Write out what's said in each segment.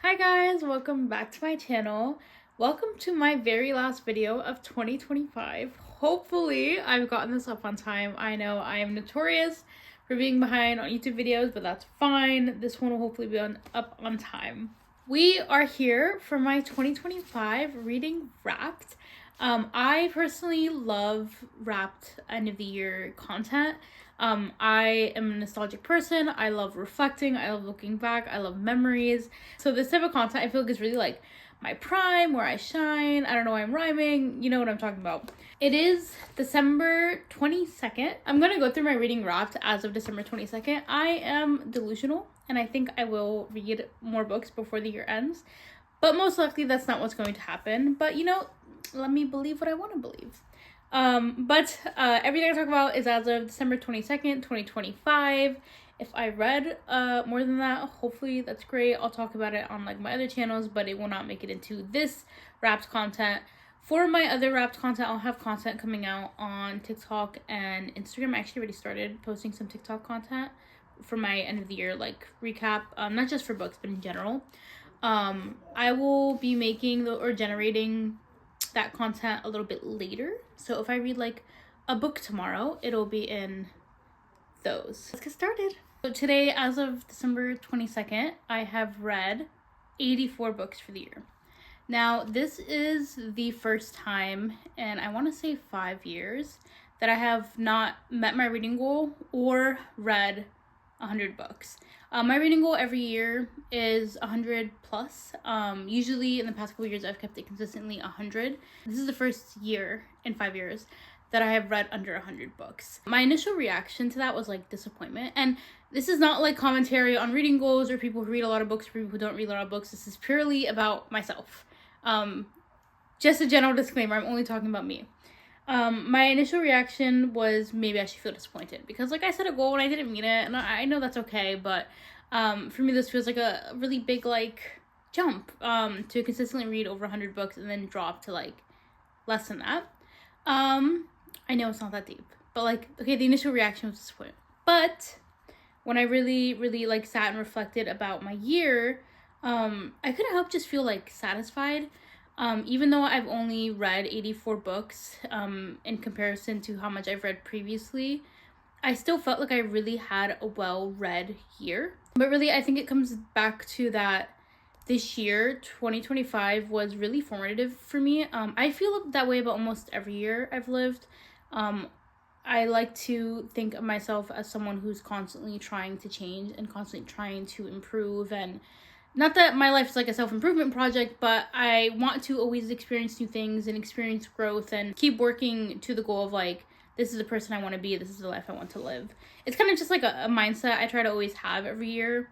Hi guys, welcome back to my channel. Welcome to my very last video of 2025. Hopefully I've gotten this up on time. I know I am notorious for being behind on YouTube videos, but that's fine. This one will hopefully be up on time. We are here for my 2025 reading Wrapped. I personally love Wrapped end of the year content. I am a nostalgic person. I love reflecting. I love looking back. I love memories. So this type of content I feel like is really like my prime, where I shine. I don't know why I'm rhyming. You know what I'm talking about. It is December 22nd. I'm going to go through my reading Wrapped as of December 22nd. I am delusional and I think I will read more books before the year ends. But most likely that's not what's going to happen. But you know, let me believe what I want to believe. Everything I talk about is as of December 22nd, 2025. If I read more than that, hopefully that's great. I'll talk about it on like my other channels, but it will not make it into this Wrapped content. For my other Wrapped content, I'll have content coming out on TikTok and Instagram. I actually already started posting some TikTok content for my end of the year like recap, not just for books, but in general. I will be making or generating that content a little bit later. So if I read like a book tomorrow, it'll be in those. Let's get started. So today, as of December 22nd, I have read 84 books for the year. Now, this is the first time in, I want to say 5 years, that I have not met my reading goal or read 100 books. My reading goal every year is 100 plus. Usually in the past couple years, I've kept it consistently 100. This is the first year in 5 years that I have read under 100 books. My initial reaction to that was like disappointment. And this is not like commentary on reading goals or people who read a lot of books or people who don't read a lot of books. This is purely about myself. Just a general disclaimer, I'm only talking about me. My initial reaction was maybe I should feel disappointed because like I set a goal and I didn't meet it, and I know that's okay, but for me this feels like a really big like jump to consistently read over 100 books and then drop to like less than that. I know it's not that deep, but like okay, the initial reaction was disappointment. But when I really like sat and reflected about my year, I couldn't help just feel like satisfied. Even though I've only read 84 books in comparison to how much I've read previously, I still felt like I really had a well-read year. But really, I think it comes back to that this year, 2025, was really formative for me. I feel that way about almost every year I've lived. I like to think of myself as someone who's constantly trying to change and constantly trying to improve, and not that my life is like a self-improvement project, but I want to always experience new things and experience growth and keep working to the goal of like, this is the person I want to be, this is the life I want to live. It's kind of just like a mindset I try to always have every year.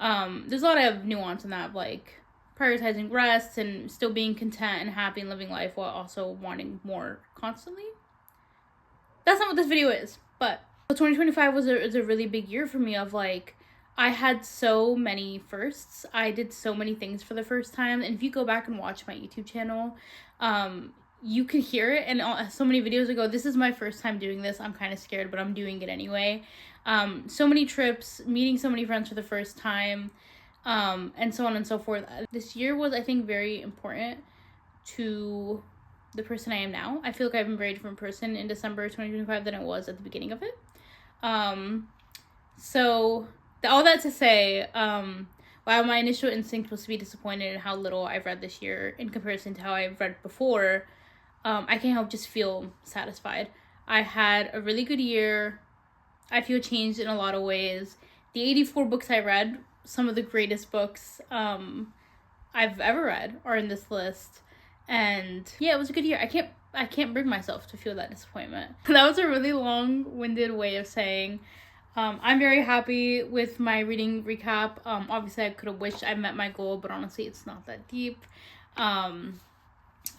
There's a lot of nuance in that, like prioritizing rest and still being content and happy and living life while also wanting more constantly. That's not what this video is, but 2025 was a really big year for me of like, I had so many firsts. I did so many things for the first time. And if you go back and watch my YouTube channel, you can hear it. And so many videos ago, this is my first time doing this. I'm kind of scared, but I'm doing it anyway. So many trips, meeting so many friends for the first time, and so on and so forth. This year was, I think, very important to the person I am now. I feel like I'm a very different person in December 2025 than I was at the beginning of it. All that to say, while my initial instinct was to be disappointed in how little I've read this year in comparison to how I've read before, I can't help just feel satisfied. I had a really good year. I feel changed in a lot of ways. The 84 books I read, some of the greatest books I've ever read are in this list. And yeah, it was a good year. I can't bring myself to feel that disappointment. That was a really long-winded way of saying I'm very happy with my reading recap. Obviously I could have wished I met my goal, but honestly it's not that deep. And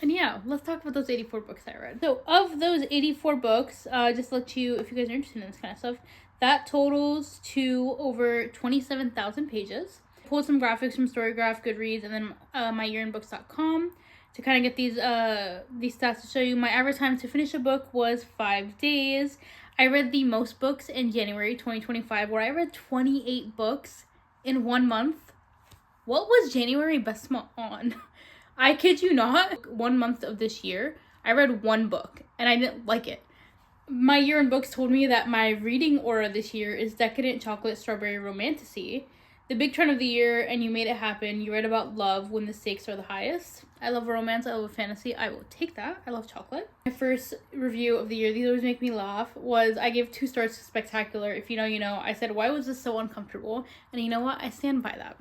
yeah, let's talk about those 84 books I read. So of those 84 books, just to let you, if you guys are interested in this kind of stuff, that totals to over 27,000 pages. Pulled some graphics from Storygraph, Goodreads, and then myyerinbooks.com to kind of get these stats to show you. My average time to finish a book was 5 days. I read the most books in January 2025, where I read 28 books in 1 month. What was January best month on? I kid you not, 1 month of this year, I read one book and I didn't like it. My year in books told me that my reading aura this year is Decadent Chocolate Strawberry Romantasy, the big trend of the year, and you made it happen. You read about love when the stakes are the highest. I love a romance, I love a fantasy, I will take that. I love chocolate. My first review of the year, these always make me laugh, was I gave 2 stars to Spectacular. If you know, you know. I said, why was this so uncomfortable? And you know what? I stand by that.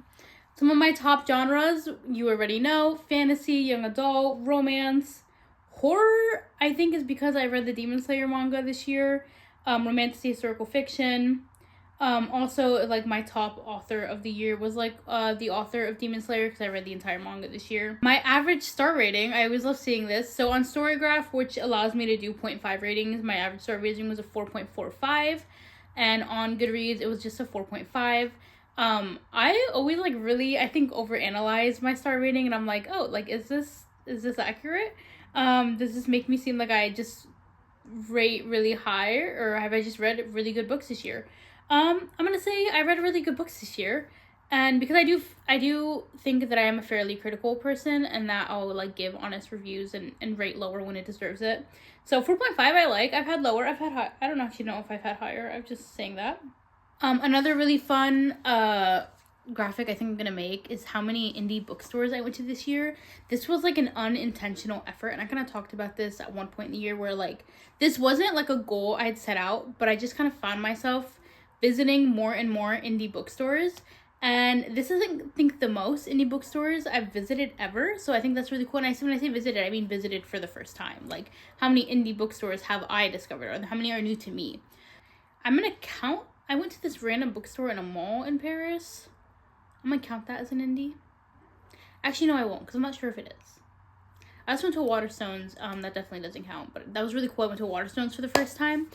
Some of my top genres, you already know: fantasy, young adult, romance. Horror, I think, is because I read the Demon Slayer manga this year. Romantic historical fiction. Also, like, my top author of the year was, like, the author of Demon Slayer, because I read the entire manga this year. My average star rating, I always love seeing this. So on Storygraph, which allows me to do 0.5 ratings, my average star rating was a 4.45. And on Goodreads, it was just a 4.5. I always, like, really, I think, overanalyze my star rating, and I'm like, oh, like, is this accurate? Does this make me seem like I just rate really high, or have I just read really good books this year? I'm gonna say I read really good books this year, and because I do think that I am a fairly critical person, and that I'll, like, give honest reviews and rate lower when it deserves it. So 4.5 I like. I've had lower, I've had high. I don't actually know if I've had higher. I'm just saying that. Another really fun graphic I think I'm gonna make is how many indie bookstores I went to this year. This was, like, an unintentional effort, and I kind of talked about this at one point in the year, where, like, this wasn't, like, a goal I had set out, but I just kind of found myself visiting more and more indie bookstores. And this isn't, I think, the most indie bookstores I've visited ever, so I think that's really cool. And when I say visited, I mean visited for the first time. Like, how many indie bookstores have I discovered, or how many are new to me? I'm gonna count. I went to this random bookstore in a mall in Paris. I'm gonna count that as an indie. Actually, no, I won't, because I'm not sure if it is. I also went to a Waterstones. That definitely doesn't count, but that was really cool. I went to a Waterstones for the first time.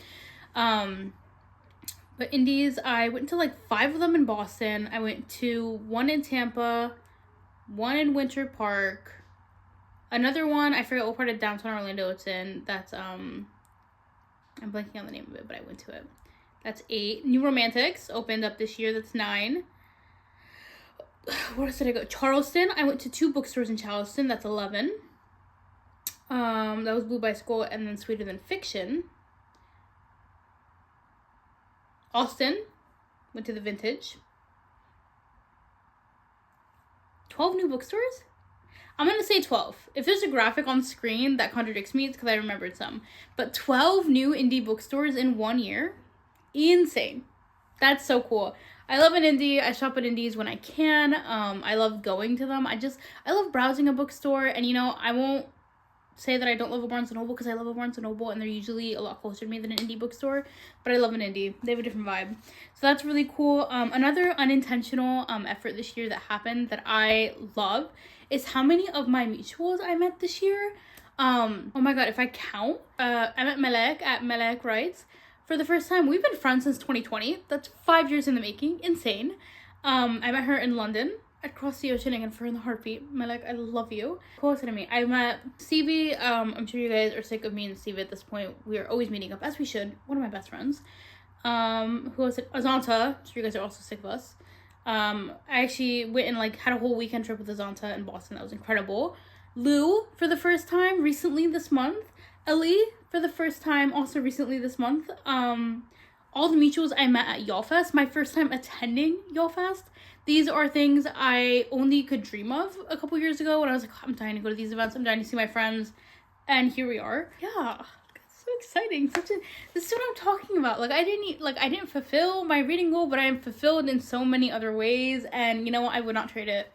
But indies, I went to, like, 5 of them in Boston. I went to 1 in Tampa, 1 in Winter Park, another one, I forget what part of downtown Orlando it's in. That's, I'm blanking on the name of it, but I went to it. That's 8. New Romantics opened up this year. That's 9. Where else did I go? Charleston. I went to 2 bookstores in Charleston. That's 11. That was Blue Bicycle and then Sweeter Than Fiction. Austin. Went to the Vintage. 12 new bookstores? I'm going to say 12. If there's a graphic on screen that contradicts me, it's because I remembered some. But 12 new indie bookstores in 1 year? Insane. That's so cool. I love an indie. I shop at indies when I can. I love going to them. I love browsing a bookstore. And, you know, I won't say that I don't love a Barnes & Noble, because I love a Barnes & Noble, and they're usually a lot closer to me than an indie bookstore. But I love an indie. They have a different vibe. So that's really cool. Another unintentional effort this year that happened that I love is how many of my mutuals I met this year. Oh my god, if I count, I met Melek at Melek Writes for the first time. We've been friends since 2020. That's 5 years in the making. Insane. I met her in London. I'd cross the ocean again for her in the heartbeat. Melek, I love you. Closer to me. I met Stevie. I'm sure you guys are sick of me and Stevie at this point. We are always meeting up, as we should. One of my best friends. Who else? Azanta. I'm sure you guys are also sick of us. I actually went and, like, had a whole weekend trip with Azanta in Boston. That was incredible. Lou, for the first time recently this month. Ellie, for the first time also recently this month. All the mutuals I met at YALLFest. My first time attending YALLFest. These are things I only could dream of a couple years ago when I was like, I'm dying to go to these events. I'm dying to see my friends. And here we are. Yeah. It's so exciting. This is what I'm talking about. Like, I didn't fulfill my reading goal, but I am fulfilled in so many other ways. And, you know what? I would not trade it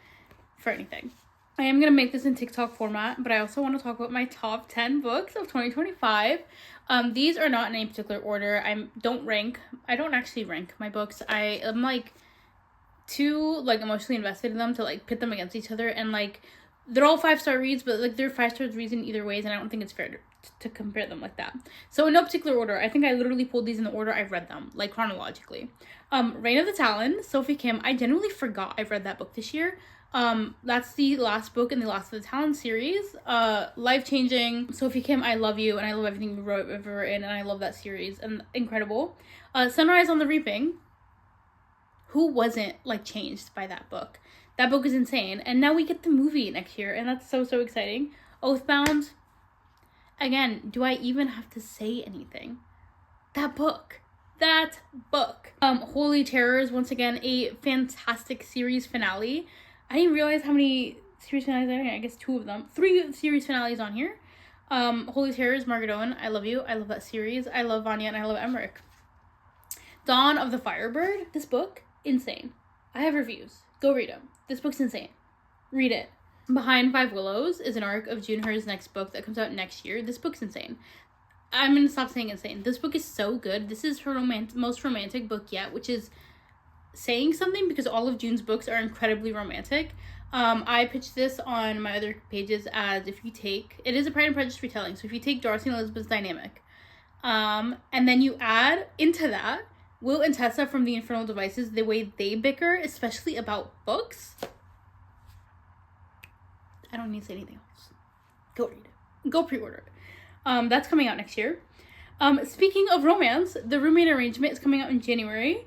for anything. I am going to make this in TikTok format, but I also want to talk about my top 10 books of 2025. These are not in any particular order. I don't actually rank my books. I am, like, too, like, emotionally invested in them to, like, pit them against each other. And, like, they're all 5-star reads, but, like, they're 5-star reads in either ways, and I don't think it's fair to compare them like that. So in no particular order. I think I literally pulled these in the order I've read them, like, chronologically. Reign of the Talon, Sophie Kim. I genuinely forgot I've read that book this year. That's the last book in the Last of the Talon series. Life-changing. Sophie Kim, I love you, and I love everything you wrote, ever written, and I love that series, and incredible. Sunrise on the Reaping. Who wasn't, like, changed by that book? That book is insane. And now we get the movie next year, and that's so, so exciting. Oathbound. Again, do I even have to say anything? That book. Holy Terrors, once again, a fantastic series finale. I didn't realize how many series finales I had. I guess 2 of them. 3 series finales on here. Holy Terrors, Margaret Owen. I love you. I love that series. I love Vanya and I love Emmerich. Dawn of the Firebird. This book, insane. I have reviews. Go read them. This book's insane. Read it. Behind Five Willows is an arc of Junher's next book that comes out next year. This book's insane. I'm gonna stop saying insane. This book is so good. This is her most romantic book yet, which is saying something because all of June's books are incredibly romantic. I pitched this on my other pages as if you take, it is a Pride and Prejudice retelling, so if you take Darcy and Elizabeth's dynamic, and then you add into that Will and Tessa from The Infernal Devices, the way they bicker, especially about books, I don't need to say anything else. Go read it. Go pre-order it. That's coming out next year. Speaking of romance, The Roommate Arrangement is coming out in January.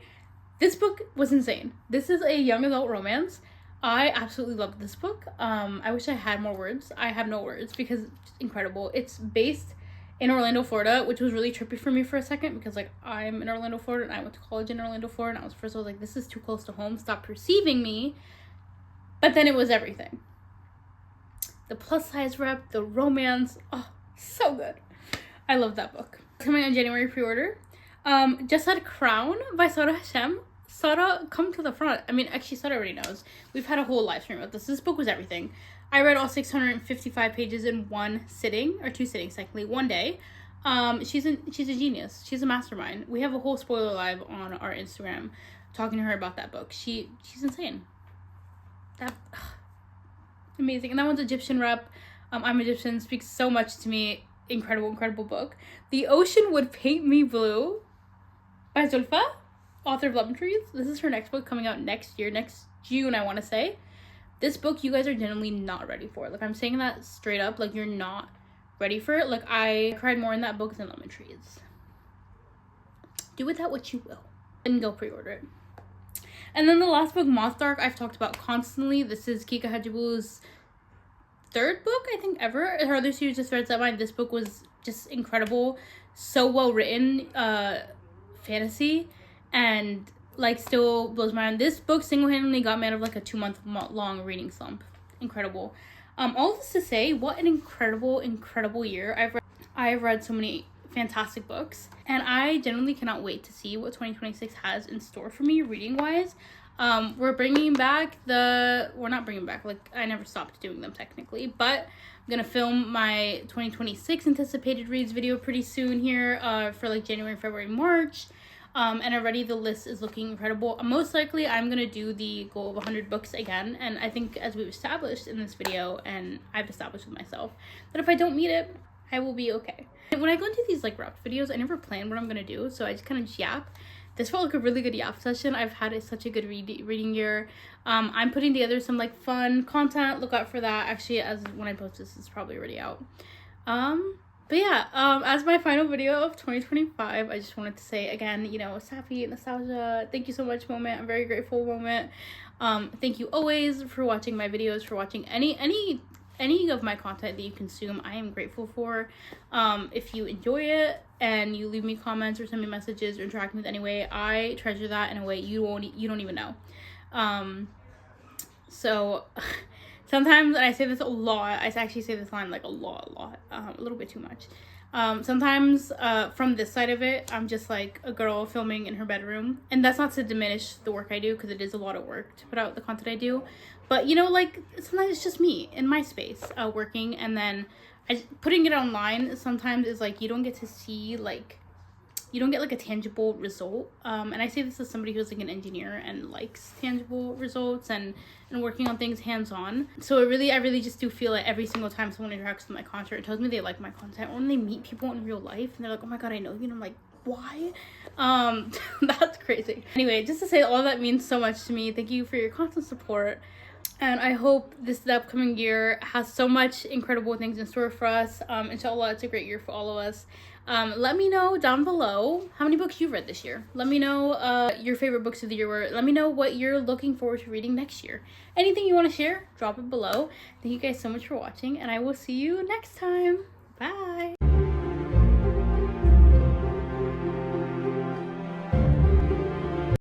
This book was insane. This is a young adult romance. I absolutely loved this book. I wish I had more words. I have no words because it's incredible. It's based in Orlando, Florida, which was really trippy for me for a second because, like, I'm in Orlando, Florida, and I went to college in Orlando, Florida, and I was like, this is too close to home. Stop perceiving me. But then it was everything. The plus size rep, the romance, oh, so good. I love that book. Coming on January pre-order. Just Had Crown by Sarah Hashem. Sarah, come to the front. I mean, actually, Sarah already knows. We've had a whole live stream about this. This book was everything. I read all 655 pages in one sitting, or 2 sittings, technically, one day. She's a genius. She's a mastermind. We have a whole spoiler live on our Instagram talking to her about that book. She's insane. Amazing. And that one's Egyptian rep. I'm Egyptian, speaks so much to me. Incredible book. The Ocean Would Paint Me Blue by Zulfa, author of Lemon Trees. This is her next book coming out next year, next June, I want to say. This book you guys are generally not ready for. Like, I'm saying that straight up. Like, you're not ready for it. Like, I cried more in that book than Lemon Trees. Do with that what you will. And go pre-order it. And then the last book, Moth Dark, I've talked about constantly. This is Kika Hajibu's 3rd book, I think, ever. Her other series just Threads That Bind. This book was just incredible. So well written. Fantasy. And, like, still blows my mind. This book single-handedly got me out of, like, a 2-month long reading slump. Incredible. All this to say, what an incredible year. I've read so many fantastic books, and I genuinely cannot wait to see what 2026 has in store for me reading wise. We're not bringing back, like, I never stopped doing them technically, but I'm gonna film my 2026 anticipated reads video pretty soon here, for like January, February, March. And already the list is looking incredible. Most likely I'm gonna do the goal of 100 books again, and I think, as we've established in this video, and I've established with myself, that if I don't meet it, I will be okay. And when I go into these, like, wrap videos, I never plan what I'm gonna do, so I just kind of yap. This felt like a really good yap session. I've had such a good reading year. I'm putting together some, like, fun content. Look out for that. Actually, as when I post this, it's probably already out. But yeah, as my final video of 2025, I just wanted to say again, you know, Safi, nostalgia, thank you so much, Moment. I'm very grateful, Moment. Thank you always for watching my videos, for watching any of my content that you consume. I am grateful for. If you enjoy it and you leave me comments or send me messages or interact with me anyway, I treasure that in a way you don't even know. So sometimes, and I say this a lot, I actually say this line like a lot, a little bit too much. Sometimes from this side of it, I'm just like a girl filming in her bedroom, and that's not to diminish the work I do, because it is a lot of work to put out the content I do. But, you know, like, sometimes it's just me in my space working, and then putting it online sometimes is like you don't get to see, like, you don't get like a tangible result. And I say this as somebody who's like an engineer and likes tangible results and working on things hands-on. So I really just do feel like every single time someone interacts with my content or tells me they like my content, or when they meet people in real life and they're like, oh my god, I know you, and I'm like, why? That's crazy. Anyway, just to say, all that means so much to me. Thank you for your constant support. And I hope the upcoming year has so much incredible things in store for us. Inshallah, it's a great year for all of us. Let me know down below how many books you've read this year. Let me know your favorite books of the year were. Let me know what you're looking forward to reading next year. Anything you want to share, drop it below. Thank you guys so much for watching, and I will see you next time. Bye.